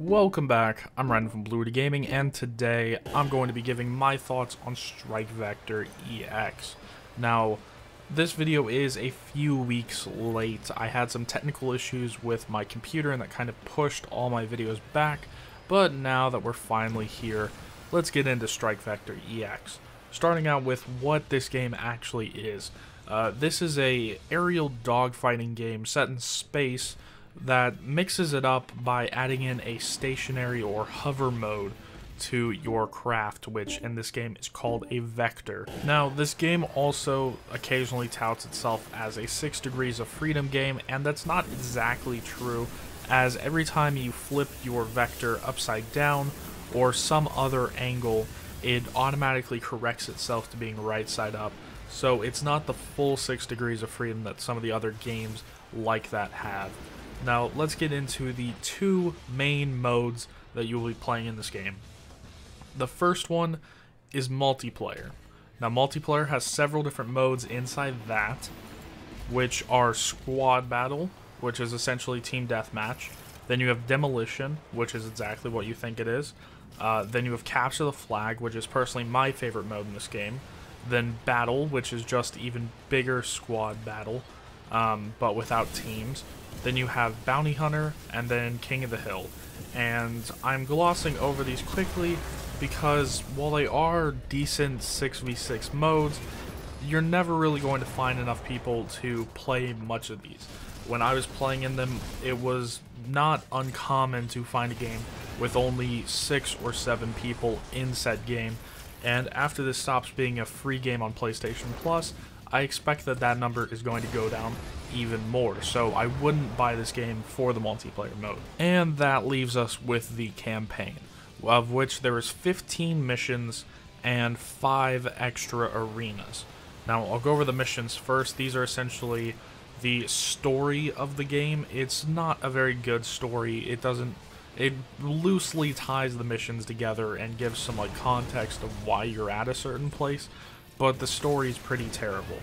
Welcome back, I'm Ryan from Blue Gaming, and today I'm going to be giving my thoughts on Strike Vector EX. Now, this video is a few weeks late. I had some technical issues with my computer and that kind of pushed all my videos back, but now that we're finally here, let's get into Strike Vector EX. Starting out with what this game actually is. This is a aerial dogfighting game set in space that mixes it up by adding in a stationary or hover mode to your craft, which in this game is called a vector. Now, this game also occasionally touts itself as a 6 Degrees of Freedom game, and that's not exactly true, as every time you flip your vector upside down or some other angle, it automatically corrects itself to being right side up. So it's not the full 6 Degrees of Freedom that some of the other games like that have. Now, let's get into the two main modes that you will be playing in this game. The first one is multiplayer. Now, multiplayer has several different modes inside that, which are squad battle, which is essentially team deathmatch. Then you have demolition, which is exactly what you think it is. Then you have capture the flag, which is personally my favorite mode in this game. Then battle, which is just even bigger squad battle, but without teams. Then you have Bounty Hunter, and then King of the Hill. And I'm glossing over these quickly because while they are decent 6v6 modes, you're never really going to find enough people to play much of these. When I was playing in them, it was not uncommon to find a game with only 6 or 7 people in said game. And after this stops being a free game on PlayStation Plus, I expect that that number is going to go down even more, so I wouldn't buy this game for the multiplayer mode. And that leaves us with the campaign, of which there is 15 missions and 5 extra arenas. Now, I'll go over the missions first. These are essentially the story of the game. It's not a very good story. It loosely ties the missions together and gives some context of why you're at a certain place, but the story is pretty terrible.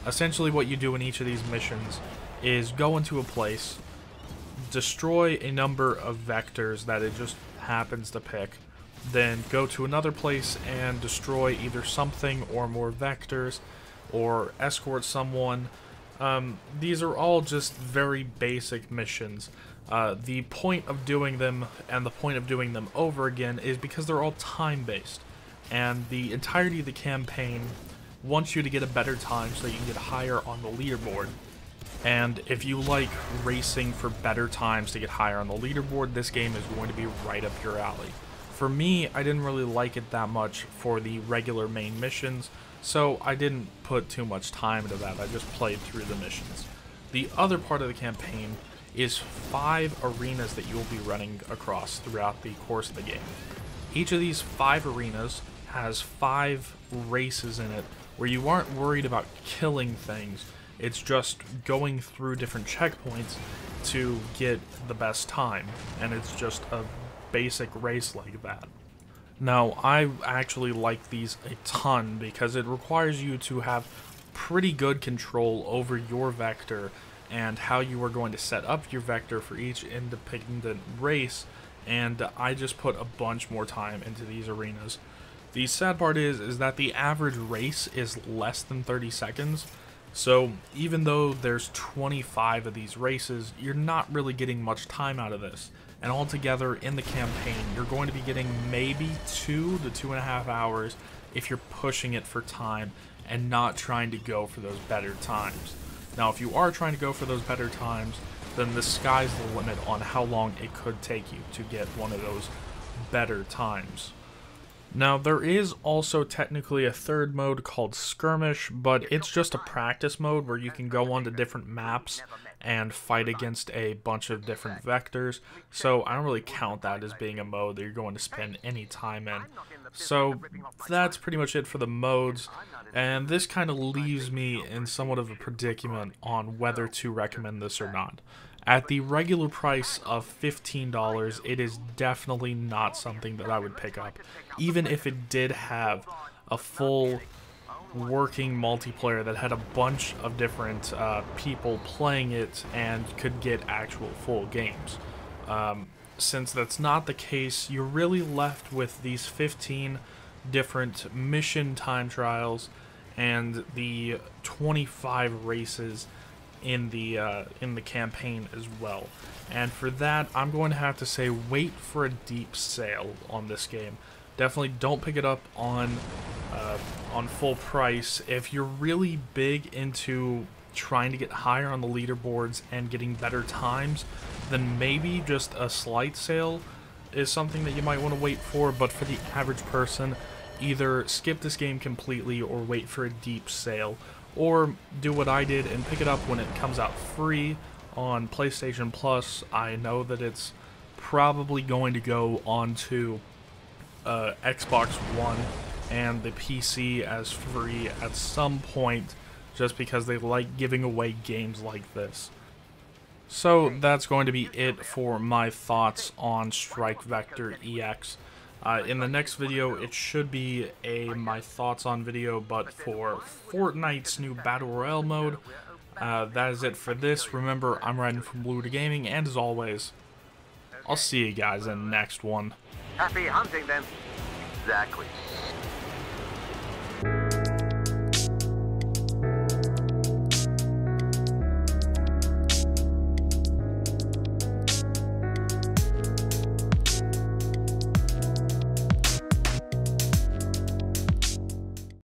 Essentially what you do in each of these missions is go into a place, destroy a number of vectors that it just happens to pick, then go to another place and destroy either something or more vectors, or escort someone. These are all just very basic missions. The point of doing them and the point of doing them over again is because they're all time-based, and the entirety of the campaign wants you to get a better time so that you can get higher on the leaderboard. And if you like racing for better times to get higher on the leaderboard, this game is going to be right up your alley. For me, I didn't really like it that much for the regular main missions, so I didn't put too much time into that. I just played through the missions. The other part of the campaign is 5 arenas that you will be running across throughout the course of the game. Each of these 5 arenas has 5 races in it where you aren't worried about killing things. It's just going through different checkpoints to get the best time, and it's just a basic race like that. Now, I actually like these a ton because it requires you to have pretty good control over your vector and how you are going to set up your vector for each independent race, and I just put a bunch more time into these arenas. The sad part is that the average race is less than 30 seconds, so even though there's 25 of these races, you're not really getting much time out of this. And altogether in the campaign, you're going to be getting maybe 2 to 2.5 hours if you're pushing it for time and not trying to go for those better times. Now, if you are trying to go for those better times, then the sky's the limit on how long it could take you to get one of those better times. Now, there is also technically a third mode called Skirmish, but it's just a practice mode where you can go onto different maps and fight against a bunch of different vectors, so I don't really count that as being a mode that you're going to spend any time in. So that's pretty much it for the modes, and this kind of leaves me in somewhat of a predicament on whether to recommend this or not. At the regular price of $15, it is definitely not something that I would pick up, even if it did have a full working multiplayer that had a bunch of different people playing it and could get actual full games. since that's not the case, you're really left with these 15 different mission time trials and the 25 races in the campaign as well. And for that, I'm going to have to say wait for a deep sale on this game. Definitely don't pick it up on full price. If you're really big into trying to get higher on the leaderboards and getting better times, then maybe just a slight sale is something that you might want to wait for. But for the average person, either skip this game completely or wait for a deep sale, or do what I did and pick it up when it comes out free on PlayStation Plus. I know that it's probably going to go onto Xbox One and the PC as free at some point, just because they like giving away games like this. So that's going to be it for my thoughts on Strike Vector EX. In the next video, it should be a my thoughts on video, but for Fortnite's new Battle Royale mode. That is it for this. Remember, I'm Riding from Blue to Gaming, and as always, I'll see you guys in the next one. Happy hunting then. Exactly.